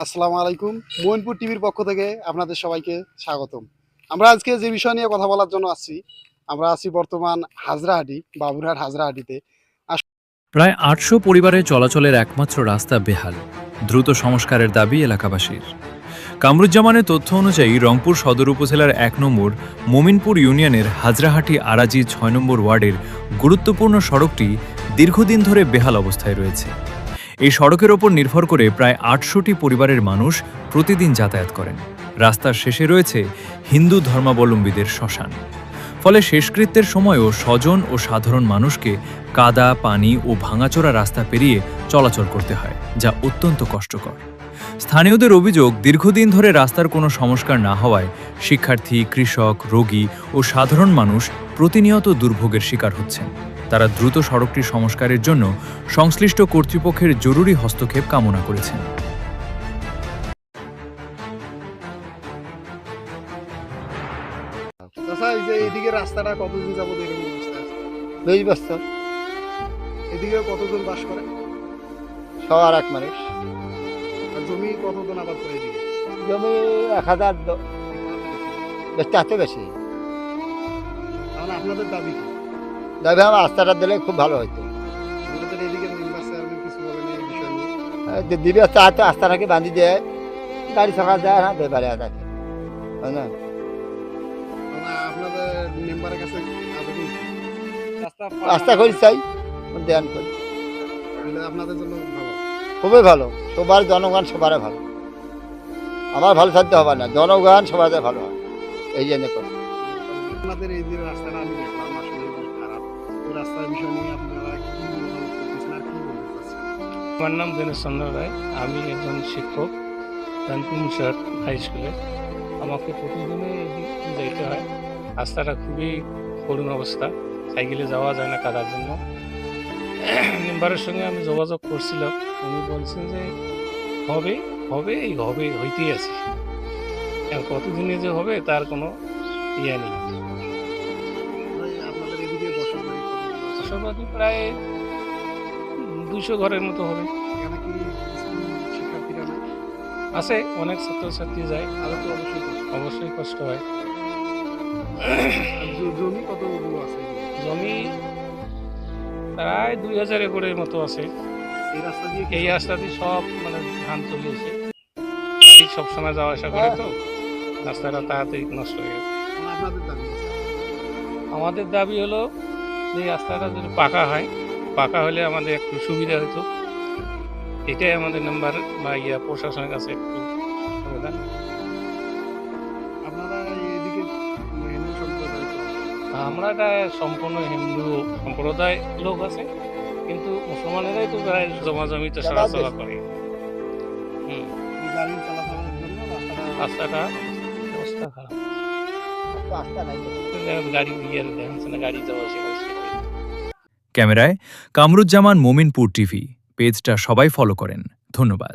আসসালামু আলাইকুম। মইনপুর টিভির পক্ষ থেকে আপনাদের সবাইকে স্বাগতম। আমরা আজকে যে বিষয় নিয়ে কথা বলার জন্য আসছি, আমরা আছি বর্তমান হাজরাহাটি, বাবুরহাট হাজরাহাটিতে। প্রায় ৮০০ পরিবারের চলাচলের একমাত্র রাস্তা বেহাল, দ্রুত সংস্কারের দাবি এলাকাবাসীর। কামরুজ্জামানের তথ্য অনুযায়ী রংপুর সদর উপজেলার ১ নম্বর মোমিনপুর ইউনিয়নের হাজরাহাটি আরাজি ৬ নম্বর ওয়ার্ডের গুরুত্বপূর্ণ সড়কটি দীর্ঘদিন ধরে বেহাল অবস্থায় রয়েছে। এই সড়কের ওপর নির্ভর করে প্রায় ৮০০টি পরিবারের মানুষ প্রতিদিন যাতায়াত করেন। রাস্তার শেষে রয়েছে হিন্দু ধর্মাবলম্বীদের শ্মশান। ফলে শেষকৃত্যের সময়ও স্বজন ও সাধারণ মানুষকে কাদা, পানি ও ভাঙাচোরা রাস্তা পেরিয়ে চলাচল করতে হয়, যা অত্যন্ত কষ্টকর। স্থানীয়দের অভিযোগ, দীর্ঘদিন ধরে রাস্তার কোনো সংস্কার না হওয়ায় শিক্ষার্থী, কৃষক, রোগী ও সাধারণ মানুষ প্রতিনিয়ত দুর্ভোগের শিকার হচ্ছেন। তারা দ্রুত সড়কটি সংস্কারের জন্য সংশ্লিষ্ট কর্তৃপক্ষের জরুরি হস্তক্ষেপ কামনা করেছেন। চাচা, এই যে এদিকে রাস্তাটা কতদিন যাবত এরকম অবস্থা আছে? ২০ বছর এদিকে কতজন বাস করে? সবার এক মানুষ। আর জমি কতজন আবাদ করে এদিকে? জমি ১,০০০ তাতে বেশি। তাহলে আপনাদের দাবি কি? দাবি আমার রাস্তাটা দিলে খুব ভালো হতো। আপনাদের এদিকে মেম্বার চেয়ারম্যান কিছু বলেন এই বিষয় নিয়ে? দিবে তো রাস্তাটাকে বাঁধি দেয়, গাড়ি সকাল যায় না দেবারে থাকে, হয় না? তাহলে আপনাদের মেম্বারের কাছে আবেদন কি? রাস্তা করি চাই, দেন করি, এটা আপনাদের জন্য ভালো। খুবই ভালো। সবার জনগণ সবারে ভালো, আমার ভালো থাকতে হবে না, জনগণ সবার ভালো হয়, এই জন্য করি। আপনাদের এই যে রাস্তাটা আমি দেখলাম আসলে অনেক খারাপ। ওই রাস্তার বিষয় নিয়ে আপনারা কি মতামত করতেছেন আর কি বলতে চাচ্ছেন? আমার নাম দীনেশ চন্দ্র রায়। আমি একজন শিক্ষক রানপুর মুশারফ হাই স্কুলে। আমাকে প্রতিদিনই এদিক যাইতে হয়। রাস্তাটা খুবই করুণ অবস্থা, সাইকেলে যাওয়া যায় না কাদার জন্য। মেম্বারের সঙ্গে আমি যোগাযোগ করছিলাম, উনি বলছেন যে হবে হবে এই হবে, হইতেই আছে। এখন কতদিনে যে হবে তার কোনো ইয়ে নেই। আপনাদের এদিকে বসবাস বসবাসী প্রায় ২০০ ঘরের মতো হবে। এখানে কি স্কুল শিক্ষার্থীরা নাই? আছে, অনেক ছাত্রছাত্রী যায়, তাদের তো অবশ্যই কষ্ট। অবশ্যই কষ্ট হয়। আর জমি কতগুলো আছে? জমি প্রায় ২,০০০ একরের মতো আছে। এই রাস্তা দিয়ে কি এই রাস্তা দিয়ে সব মানে ধান চলিয়েছে, গাড়ি সবসময় যাওয়া আসা করে, তো রাস্তাটা তাড়াতাড়ি নষ্ট হয়ে গেছে। আপনাদের দাবি আছে? আমাদের দাবি হলো যে রাস্তাটা যদি পাকা হয়, পাকা হলে আমাদের একটু সুবিধা হতো। এটাই আমাদের নাম্বার বা প্রশাসনের কাছে একটু আবেদন। আপনারা এদিকে হিন্দু সম্প্রদায় তো? আমরা এটা সম্পূর্ণ হিন্দু সম্প্রদায় লোক আছে, কিন্তু মুসলমানেরাই তো প্রায় জমাজমিতে চলাচলা করে। এই গাড়ি চলাচলের জন্য রাস্তাটা অবস্থা খারাপ, রাস্তা নাই। গাড়ি দেখাচ্ছে না, গাড়ি যাওয়া আসা করে। ক্যামেরায় কামরুজ্জামান, মোমিনপুর টিভি। পেজটা সবাই ফলো করেন। ধন্যবাদ।